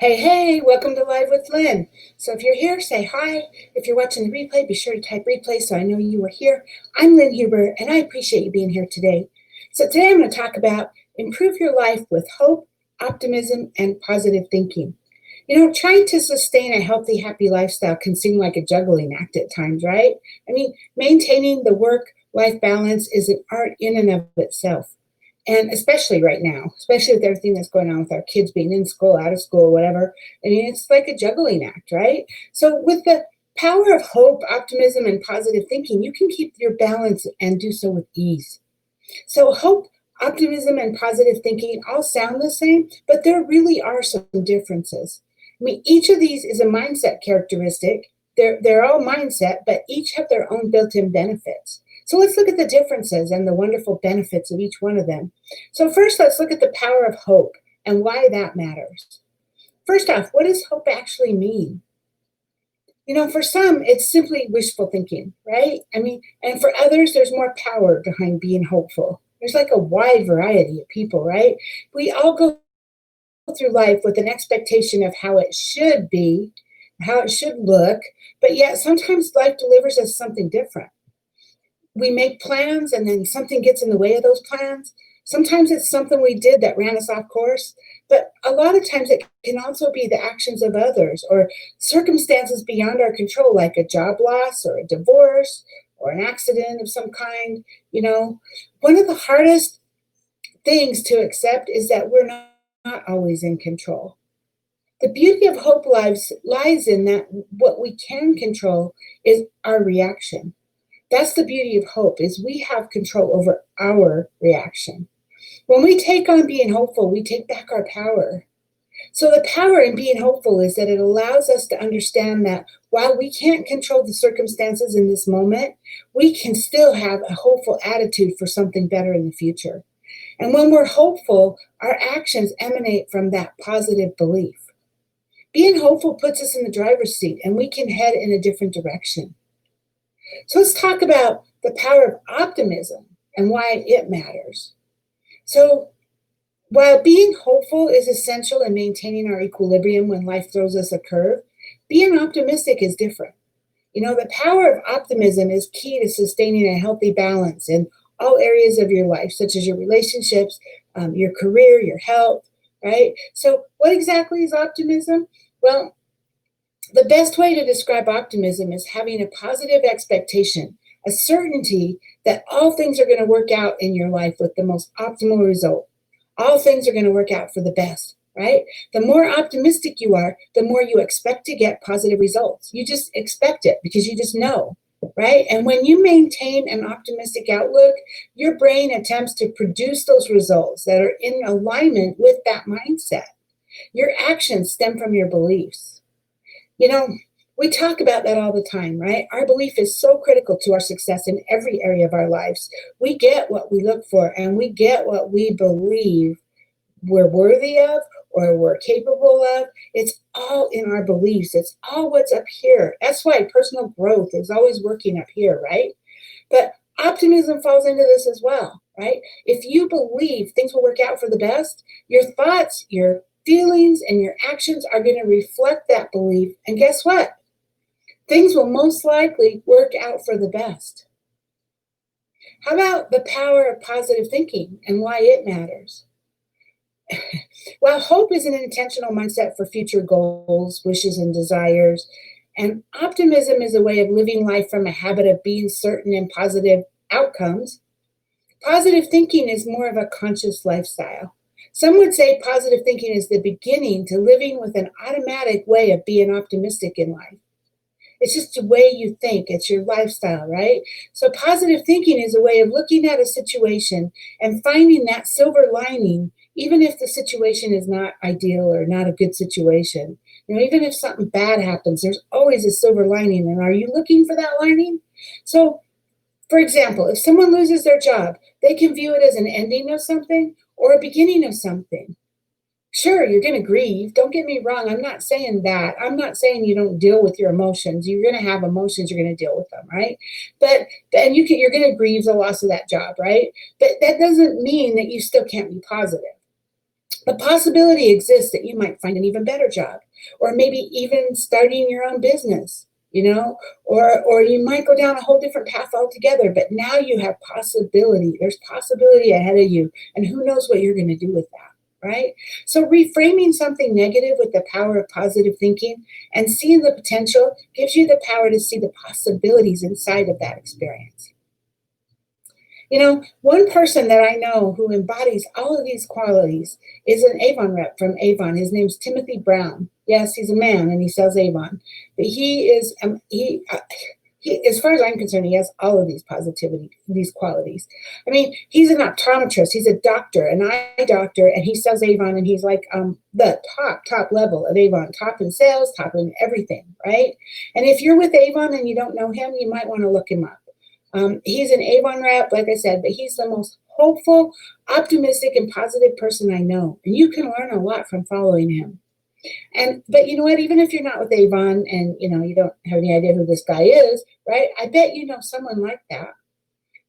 Hey, hey, welcome to Live with Lynn. So if you're here, say hi. If you're watching the replay, be sure to type replay so I know you were here. I'm Lynn Huber, and I appreciate you being here today. So today I'm going to talk about improve your life with hope, optimism, and positive thinking. Trying to sustain a healthy, happy lifestyle can seem like a juggling act at times, right? I mean, maintaining the work-life balance is an art in and of itself. And especially right now, especially with everything that's going on with our kids being in school, out of school, whatever. I mean, it's like a juggling act, right? So with the power of hope, optimism, and positive thinking, you can keep your balance and do so with ease. So hope, optimism, and positive thinking all sound the same, but there really are some differences. I mean, each of these is a mindset characteristic. They're all mindset, but each have their own built-in benefits. So let's look at the differences and the wonderful benefits of each one of them. So first, let's look at the power of hope and why that matters. First off, what does hope actually mean? For some, it's simply wishful thinking, right? I mean, and for others, there's more power behind being hopeful. There's like a wide variety of people, right? We all go through life with an expectation of how it should be, how it should look, but yet sometimes life delivers us something different. We make plans and then something gets in the way of those plans. Sometimes it's something we did that ran us off course, but a lot of times it can also be the actions of others or circumstances beyond our control, like a job loss or a divorce or an accident of some kind. One of the hardest things to accept is that we're not always in control. The beauty of hope lies in that what we can control is our reaction. That's the beauty of hope, is we have control over our reaction. When we take on being hopeful, we take back our power. So the power in being hopeful is that it allows us to understand that while we can't control the circumstances in this moment, we can still have a hopeful attitude for something better in the future. And when we're hopeful, our actions emanate from that positive belief. Being hopeful puts us in the driver's seat and we can head in a different direction. So let's talk about the power of optimism and why it matters. So while being hopeful is essential in maintaining our equilibrium when life throws us a curve, being optimistic is different. The power of optimism is key to sustaining a healthy balance in all areas of your life, such as your relationships, your career, your health, right? So what exactly is optimism? Well, the best way to describe optimism is having a positive expectation, a certainty that all things are going to work out in your life with the most optimal result. All things are going to work out for the best, right? The more optimistic you are, the more you expect to get positive results. You just expect it because you just know, right? And when you maintain an optimistic outlook, your brain attempts to produce those results that are in alignment with that mindset. Your actions stem from your beliefs. We talk about that all the time, right? Our belief is so critical to our success in every area of our lives. We get what we look for and we get what we believe we're worthy of or we're capable of. It's all in our beliefs. It's all what's up here. That's why personal growth is always working up here, right? But optimism falls into this as well, right? If you believe things will work out for the best, your thoughts, your feelings, and your actions are going to reflect that belief. And guess what? Things will most likely work out for the best. How about the power of positive thinking and why it matters? While hope is an intentional mindset for future goals, wishes, and desires, and optimism is a way of living life from a habit of being certain in positive outcomes, positive thinking is more of a conscious lifestyle. Some would say positive thinking is the beginning to living with an automatic way of being optimistic in life. It's just the way you think. It's your lifestyle, right? So positive thinking is a way of looking at a situation and finding that silver lining, even if the situation is not ideal or not a good situation. Even if something bad happens, there's always a silver lining. And are you looking for that lining? So, for example, if someone loses their job, they can view it as an ending of something or a beginning of something. Sure, you're going to grieve. Don't get me wrong. I'm not saying that. I'm not saying you don't deal with your emotions. You're going to have emotions. You're going to deal with them, right? But then you're going to grieve the loss of that job, right? But that doesn't mean that you still can't be positive. The possibility exists that you might find an even better job, or maybe even starting your own business, or you might go down a whole different path altogether. But now you have possibility. There's possibility ahead of you, and who knows what you're going to do with that, right? So reframing something negative with the power of positive thinking and seeing the potential gives you the power to see the possibilities inside of that experience. One person that I know who embodies all of these qualities is an Avon rep from Avon. His name's Timothy Brown. Yes, he's a man and he sells Avon, but as far as I'm concerned, he has all of these qualities. I mean, he's an optometrist, he's a doctor, an eye doctor, and he sells Avon, and he's like the top level of Avon, top in sales, top in everything, right? And if you're with Avon and you don't know him, you might want to look him up. He's an Avon rep, like I said, but he's the most hopeful, optimistic, and positive person I know. And you can learn a lot from following him. But you know what? Even if you're not with Avon and you don't have any idea who this guy is, right? I bet you know someone like that.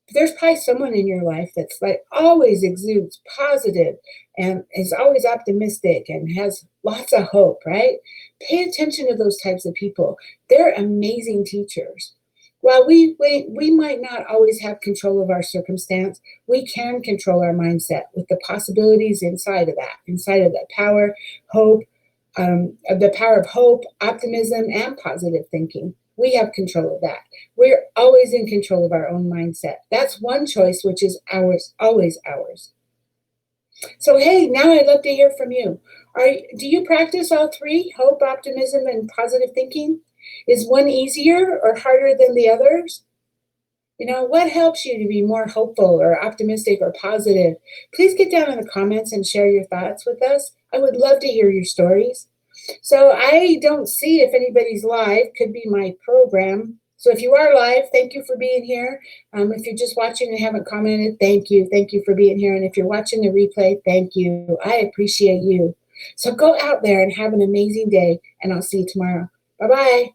There's probably someone in your life that's like always exudes positive and is always optimistic and has lots of hope, right? Pay attention to those types of people. They're amazing teachers. While we might not always have control of our circumstance, we can control our mindset with the possibilities inside of that power, hope, the power of hope, optimism, and positive thinking. We have control of that. We're always in control of our own mindset. That's one choice, which is ours, always ours. So, hey, now I'd love to hear from you. Do you practice all three, hope, optimism, and positive thinking? Is one easier or harder than the others? What helps you to be more hopeful or optimistic or positive? Please get down in the comments and share your thoughts with us. I would love to hear your stories. So I don't see if anybody's live. Could be my program. So if you are live, thank you for being here. If you're just watching and haven't commented, thank you. Thank you for being here. And if you're watching the replay, thank you. I appreciate you. So go out there and have an amazing day, and I'll see you tomorrow. Bye-bye.